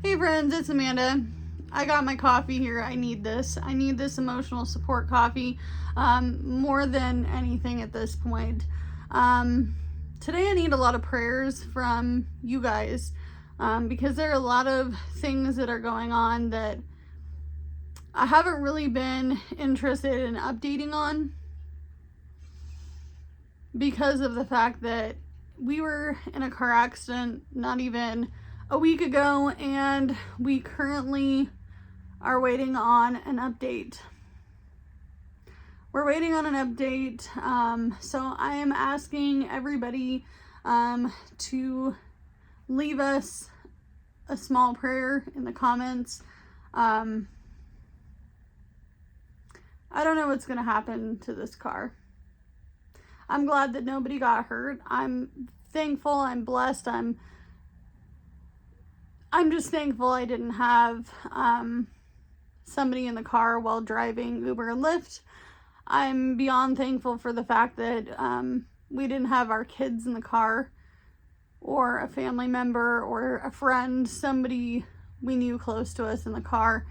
Hey friends, it's Amanda. I got my coffee here. I need this. I need this emotional support coffee more than anything at this point. Today I need a lot of prayers from you guys because there are a lot of things that are going on that I haven't really been interested in updating on because of the fact that we were in a car accident not even a week ago, and we currently are waiting on an update. We're waiting on an update, so I am asking everybody to leave us a small prayer in the comments. I don't know what's going to happen to this car. I'm glad that nobody got hurt. I'm thankful. I'm blessed. I'm just thankful I didn't have somebody in the car while driving Uber and Lyft. I'm beyond thankful for the fact that we didn't have our kids in the car, or a family member or a friend, somebody we knew close to us in the car.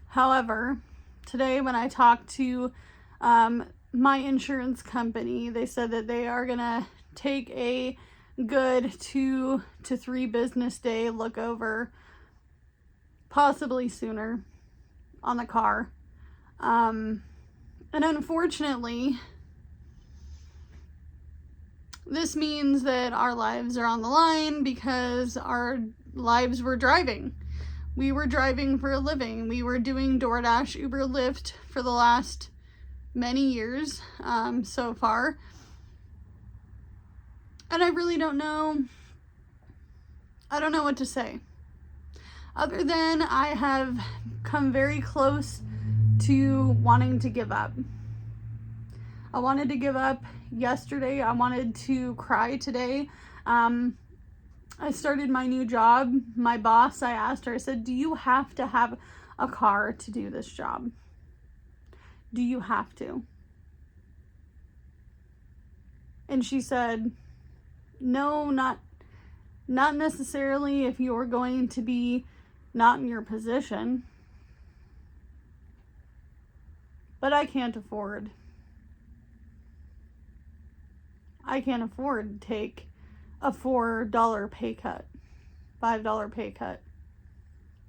However, today when I talked to my insurance company, they said that they are gonna take a good 2 to 3 business day look over, possibly sooner, on the car. And unfortunately, this means that our lives are on the line because our lives were driving. We were driving for a living. We were doing DoorDash, Uber, Lyft for the last many years so far. And I really don't know. I don't know what to say. Other than I have come very close to wanting to give up. I wanted to give up yesterday. I wanted to cry today. I started my new job. My boss, I asked her, I said, do you have to have a car to do this job? Do you have to? And she said, no, not necessarily if you're going to be not in your position. But I can't afford. I can't afford to take a $4 pay cut, $5 pay cut.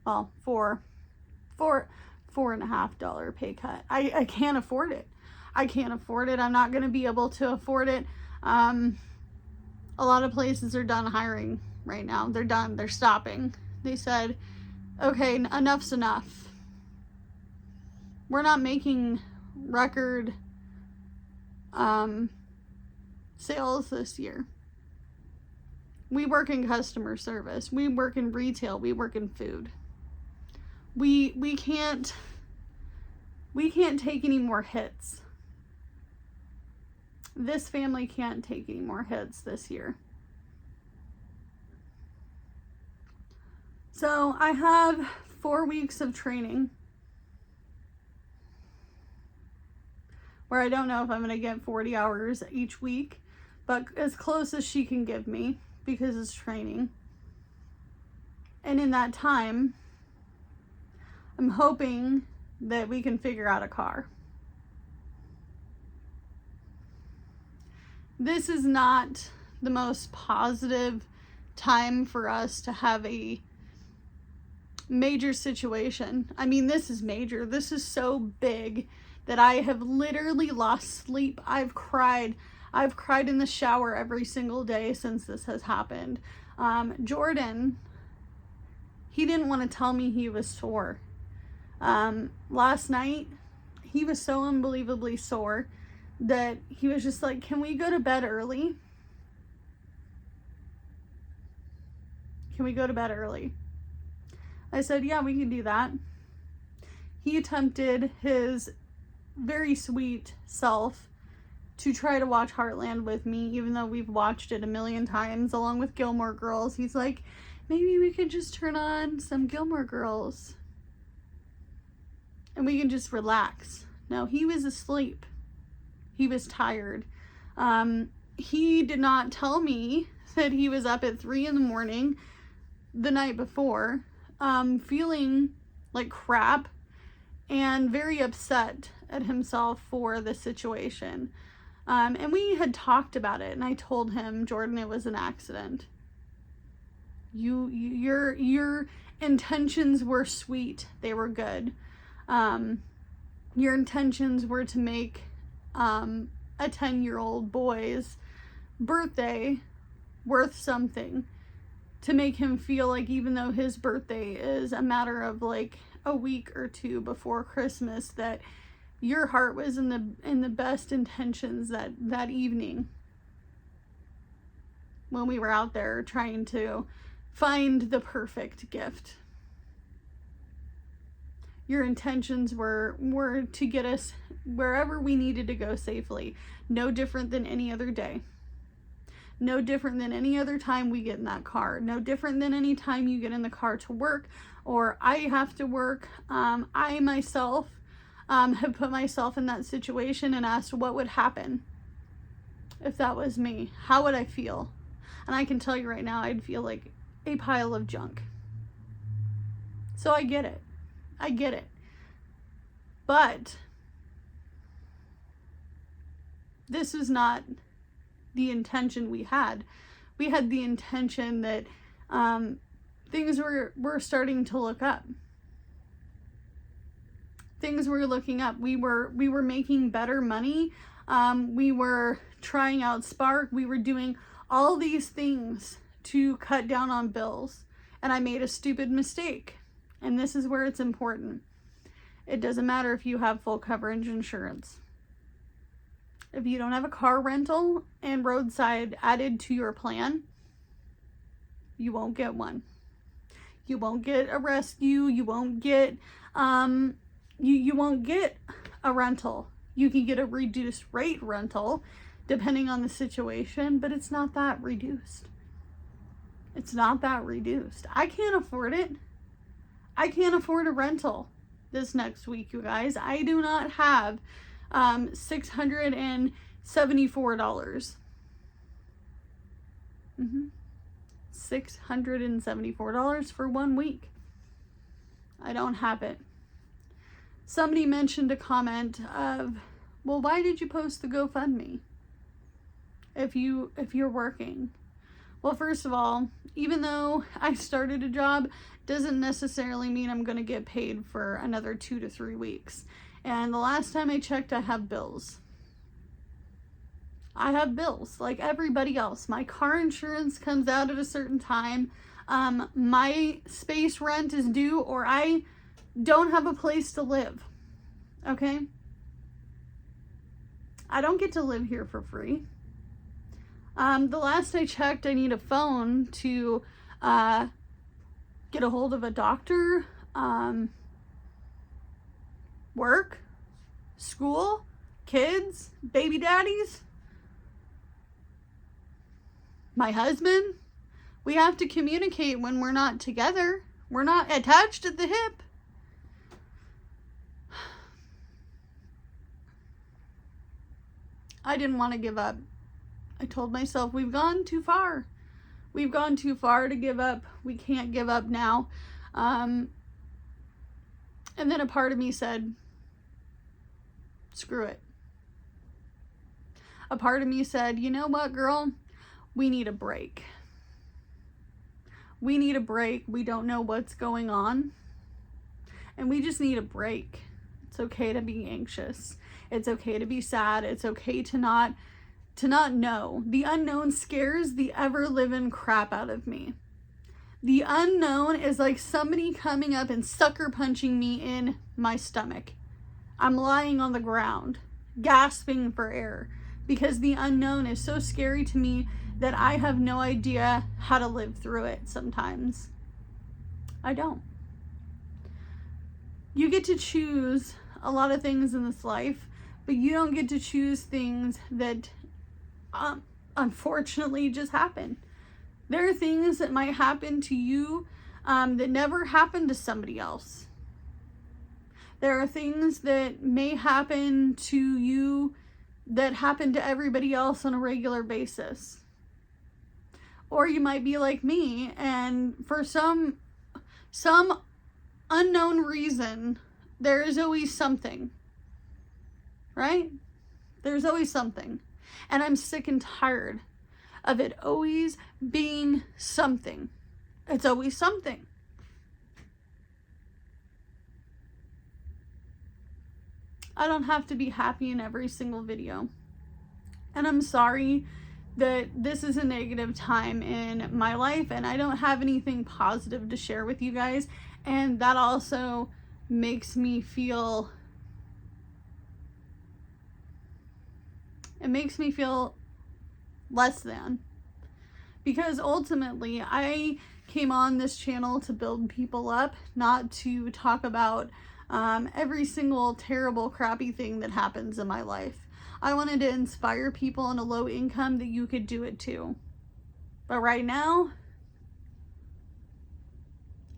Well, $4.50 pay cut. I can't afford it. I can't afford it. I'm not going to be able to afford it. A lot of places are done hiring right now. They're done. They're stopping. They said, okay, enough's enough. We're not making record sales this year. We work in customer service. We work in retail. We work in food. We can't take any more hits. This family can't take any more hits this year. So I have 4 weeks of training where I don't know if I'm going to get 40 hours each week, but as close as she can give me because it's training. And in that time, I'm hoping that we can figure out a car. This is not the most positive time for us to have a major situation. I mean, this is major. This is so big that I have literally lost sleep. I've cried in the shower every single day since this has happened. Jordan, he didn't want to tell me he was sore. Last night, he was so unbelievably sore that he was just like, can we go to bed early? Can we go to bed early? I said, yeah, we can do that. He attempted his very sweet self to try to watch Heartland with me, even though we've watched it a million times along with Gilmore Girls. He's like, maybe we could just turn on some Gilmore Girls and we can just relax. No, he was asleep. He was tired. He did not tell me that he was up at 3 in the morning the night before, feeling like crap and very upset at himself for the situation. And we had talked about it, and I told him, Jordan, it was an accident. Your intentions were sweet. They were good. Your intentions were to make a 10-year-old boy's birthday worth something, to make him feel like even though his birthday is a matter of like a week or two before Christmas, that your heart was in the best intentions that evening when we were out there trying to find the perfect gift. Your intentions were to get us wherever we needed to go safely. No different than any other day. No different than any other time we get in that car. No different than any time you get in the car to work, or I have to work. I myself have put myself in that situation and asked what would happen if that was me. How would I feel? And I can tell you right now, I'd feel like a pile of junk. So I get it. I get it. But this was not the intention we had. We had the intention that things were starting to look up. Things were looking up. We were making better money. We were trying out Spark. We were doing all these things to cut down on bills. And I made a stupid mistake. And this is where it's important. It doesn't matter if you have full coverage insurance. If you don't have a car rental and roadside added to your plan, you won't get one. You won't get a rescue. You won't get you won't get a rental. You can get a reduced rate rental depending on the situation, but it's not that reduced. It's not that reduced. I can't afford it. I can't afford a rental this next week, you guys. I do not have $674. $674 for 1 week. I don't have it. Somebody mentioned a comment of, well, why did you post the GoFundMe if you're working? Well, first of all, even though I started a job, doesn't necessarily mean I'm going to get paid for another 2 to 3 weeks. And the last time I checked, I have bills. I have bills like everybody else. My car insurance comes out at a certain time. My space rent is due, or I don't have a place to live. Okay? I don't get to live here for free. The last I checked, I need a phone to get a hold of a doctor, work, school, kids, baby daddies, my husband. We have to communicate when we're not together. We're not attached at the hip. I didn't want to give up. I told myself, we've gone too far. We've gone too far to give up. We can't give up now. And then a part of me said, screw it. A part of me said, you know what, girl? We need a break. We need a break. We don't know what's going on. And we just need a break. It's okay to be anxious. It's okay to be sad. It's okay to not know. The unknown scares the ever-living crap out of me. The unknown is like somebody coming up and sucker punching me in my stomach. I'm lying on the ground, gasping for air, because the unknown is so scary to me that I have no idea how to live through it sometimes. I don't. You get to choose a lot of things in this life, but you don't get to choose things that unfortunately just happen. There are things that might happen to you that never happened to somebody else. There are things that may happen to you that happen to everybody else on a regular basis. Or you might be like me, and for some unknown reason, there is always something, right? There's always something. And I'm sick and tired of it always being something. It's always something. I don't have to be happy in every single video. And I'm sorry that this is a negative time in my life and I don't have anything positive to share with you guys. And that also makes me feel, it makes me feel less than. Because ultimately, I came on this channel to build people up, not to talk about every single terrible, crappy thing that happens in my life. I wanted to inspire people on a low income that you could do it too. But right now,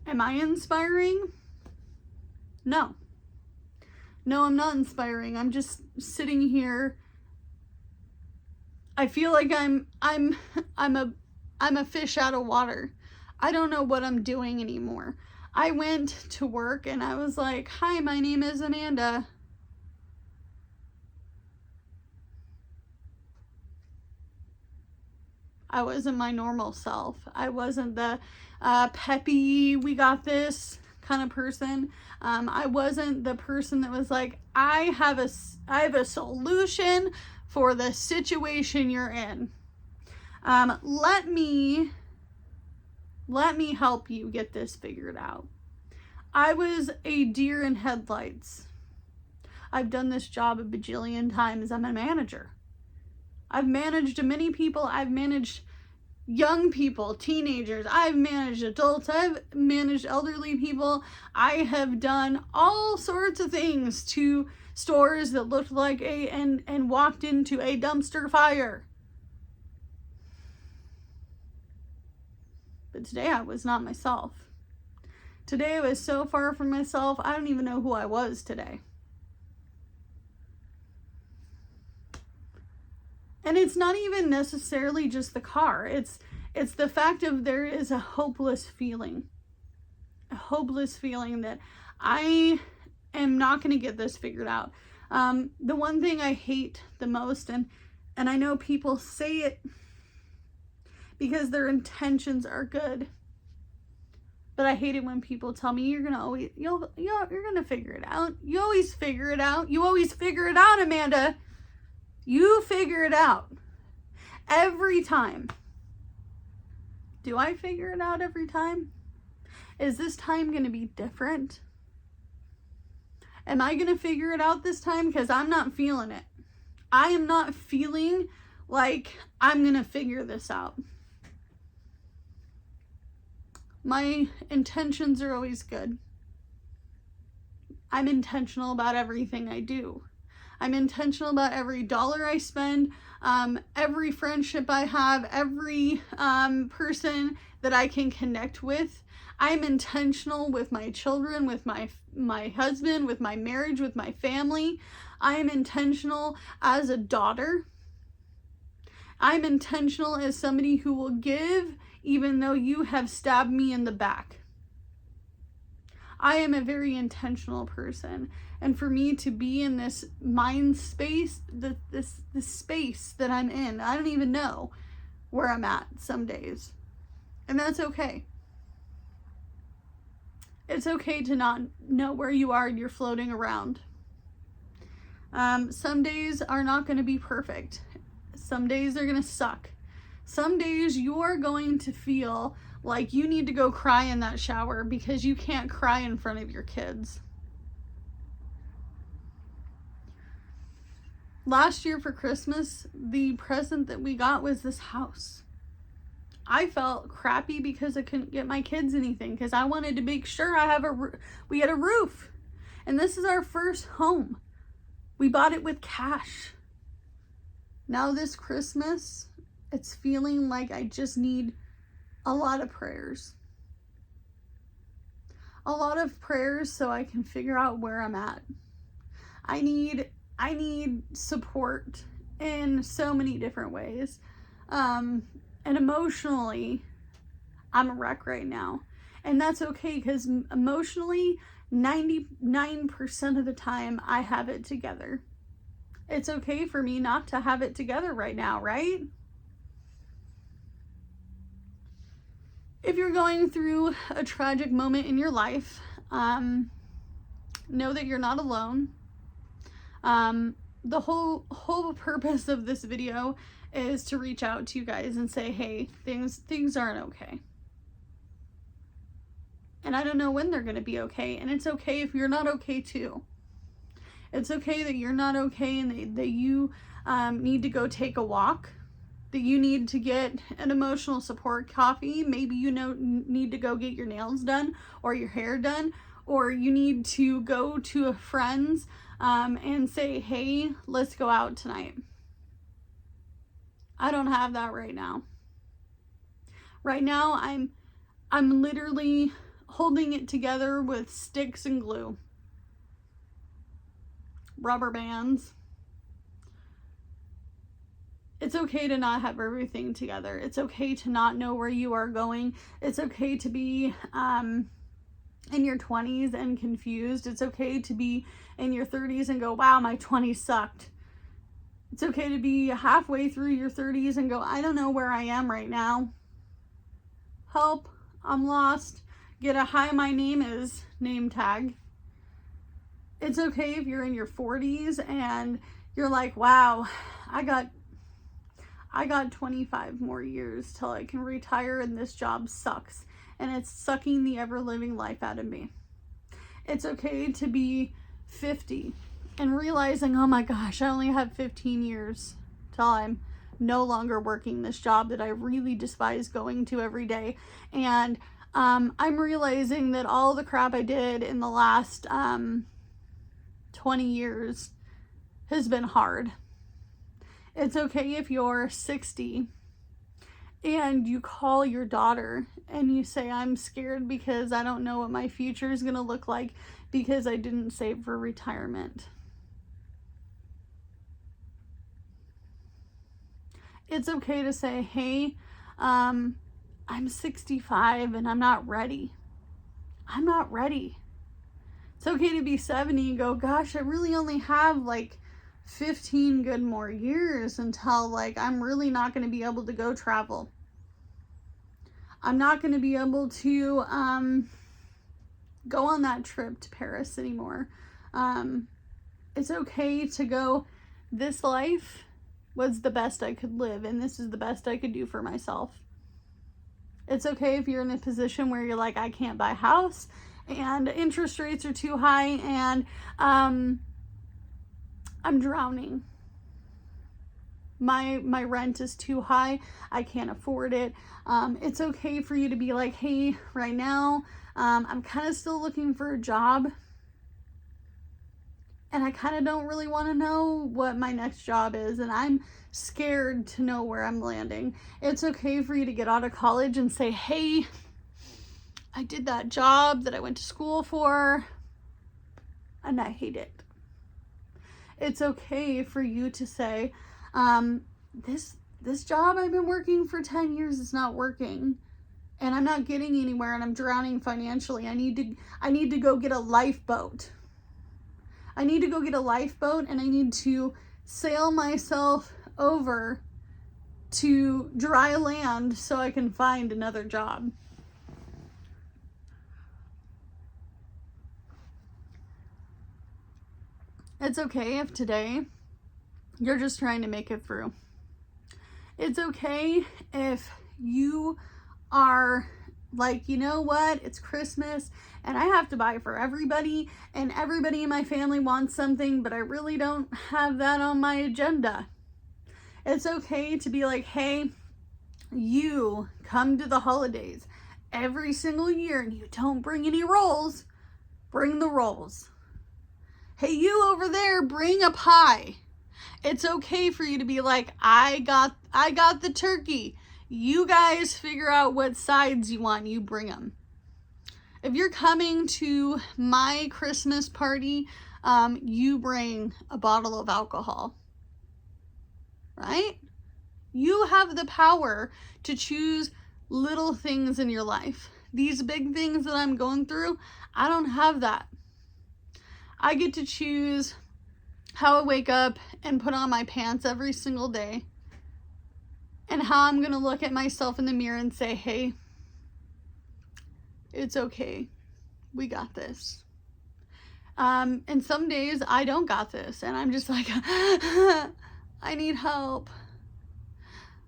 am I inspiring? No. No, I'm not inspiring. I'm just sitting here. I feel like I'm a fish out of water. I don't know what I'm doing anymore. I went to work and I was like, "Hi, my name is Amanda." I wasn't my normal self. I wasn't the peppy, we got this kind of person. I wasn't the person that was like, I have a solution for the situation you're in. Let me help you get this figured out. I was a deer in headlights. I've done this job a bajillion times. I'm a manager. I've managed many people. I've managed young people, teenagers. I've managed adults. I've managed elderly people. I have done all sorts of things to stores that looked like and walked into a dumpster fire. But today I was not myself. Today I was so far from myself, I don't even know who I was today. And it's not even necessarily just the car. It's the fact of there is a hopeless feeling. A hopeless feeling that I am not going to get this figured out. The one thing I hate the most, and I know people say it because their intentions are good, but I hate it when people tell me you're gonna figure it out. You always figure it out. You always figure it out, Amanda. You figure it out every time. Do I figure it out every time? Is this time going to be different? Am I going to figure it out this time? Because I'm not feeling it. I am not feeling like I'm going to figure this out. My intentions are always good. I'm intentional about everything I do. I'm intentional about every dollar I spend, every friendship I have, every person that I can connect with. I'm intentional with my children, with my husband, with my marriage, with my family. I am intentional as a daughter. I'm intentional as somebody who will give even though you have stabbed me in the back. I am a very intentional person. And for me to be in this mind space, this space that I'm in, I don't even know where I'm at some days. And that's okay. It's okay to not know where you are and you're floating around. Some days are not going to be perfect. Some days are going to suck. Some days you're going to feel like you need to go cry in that shower because you can't cry in front of your kids. Last year for Christmas, the present that we got was this house. I felt crappy because I couldn't get my kids anything because I wanted to make sure we had a roof. And this is our first home. We bought it with cash. Now this Christmas, it's feeling like I just need a lot of prayers. A lot of prayers so I can figure out where I'm at. I need support in so many different ways. And emotionally, I'm a wreck right now. And that's okay, because emotionally, 99% of the time, I have it together. It's okay for me not to have it together right now, right? If you're going through a tragic moment in your life, know that you're not alone. The whole purpose of this video is to reach out to you guys and say, hey, things aren't okay. And I don't know when they're going to be okay. And it's okay if you're not okay too. It's okay that you're not okay, and that you need to go take a walk, that you need to get an emotional support coffee. Maybe you need to go get your nails done or your hair done, or you need to go to a friend's and say, hey, let's go out tonight. I don't have that right now. Right now, I'm literally holding it together with sticks and glue, rubber bands. It's okay to not have everything together. It's okay to not know where you are going. It's okay to be in your 20s and confused. It's okay to be in your 30s and go, wow, my 20s sucked. It's okay to be halfway through your 30s and go, I don't know where I am right now. Help, I'm lost. Get a hi, my name is name tag. It's okay if you're in your 40s and you're like, wow, I got 25 more years till I can retire, and this job sucks and it's sucking the ever-living life out of me. It's okay to be 50 and realizing, oh my gosh, I only have 15 years till I'm no longer working this job that I really despise going to every day. And I'm realizing that all the crap I did in the last 20 years has been hard. It's okay if you're 60 and you call your daughter and you say, I'm scared because I don't know what my future is going to look like because I didn't save for retirement. It's okay to say, hey, I'm 65 and I'm not ready. I'm not ready. It's okay to be 70 and go, gosh, I really only have like 15 good more years until like I'm really not going to be able to go travel. I'm not going to be able to go on that trip to Paris anymore. It's okay to go, this life was the best I could live, and this is the best I could do for myself. It's okay if you're in a position where you're like, I can't buy a house and interest rates are too high and I'm drowning. My rent is too high. I can't afford it. It's okay for you to be like, hey, right now, I'm kind of still looking for a job. And I kind of don't really want to know what my next job is. And I'm scared to know where I'm landing. It's okay for you to get out of college and say, hey, I did that job that I went to school for and I hate it. It's okay for you to say, this job I've been working for 10 years is not working and I'm not getting anywhere and I'm drowning financially. I need to go get a lifeboat. I need to go get a lifeboat and I need to sail myself over to dry land so I can find another job. It's okay if today you're just trying to make it through. It's okay if you are like, you know what, it's Christmas and I have to buy for everybody and everybody in my family wants something, but I really don't have that on my agenda. It's okay to be like, hey, you come to the holidays every single year and you don't bring any rolls, bring the rolls. Hey, you over there, bring a pie. It's okay for you to be like, I got the turkey. You guys figure out what sides you want, you bring them. If you're coming to my Christmas party, you bring a bottle of alcohol, right? You have the power to choose little things in your life. These big things that I'm going through, I don't have that. I get to choose how I wake up and put on my pants every single day, and how I'm going to look at myself in the mirror and say, hey, it's okay. We got this. And some days I don't got this, and I'm just like, I need help.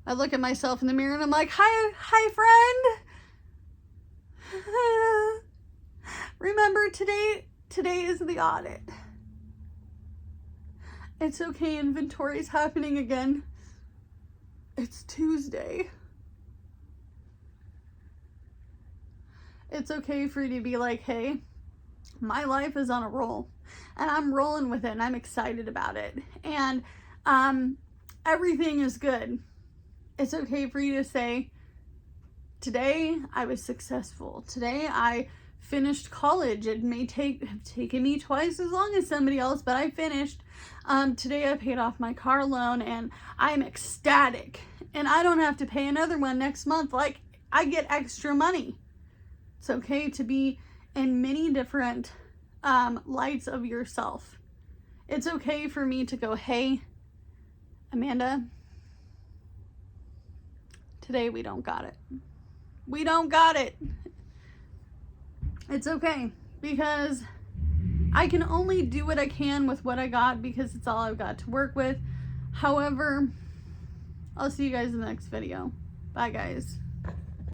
I look at myself in the mirror and I'm like, hi friend. Remember, today is the audit. It's okay, inventory's happening again. It's Tuesday. It's okay for you to be like, hey, my life is on a roll and I'm rolling with it and I'm excited about it. And everything is good. It's okay for you to say, today I was successful. Today I finished college. It may have taken me twice as long as somebody else, but I finished. Today I paid off my car loan and I'm ecstatic. And I don't have to pay another one next month. Like, I get extra money. It's okay to be in many different lights of yourself. It's okay for me to go, hey, Amanda, today we don't got it. We don't got it. It's okay, because I can only do what I can with what I got, because it's all I've got to work with. However, I'll see you guys in the next video. Bye, guys.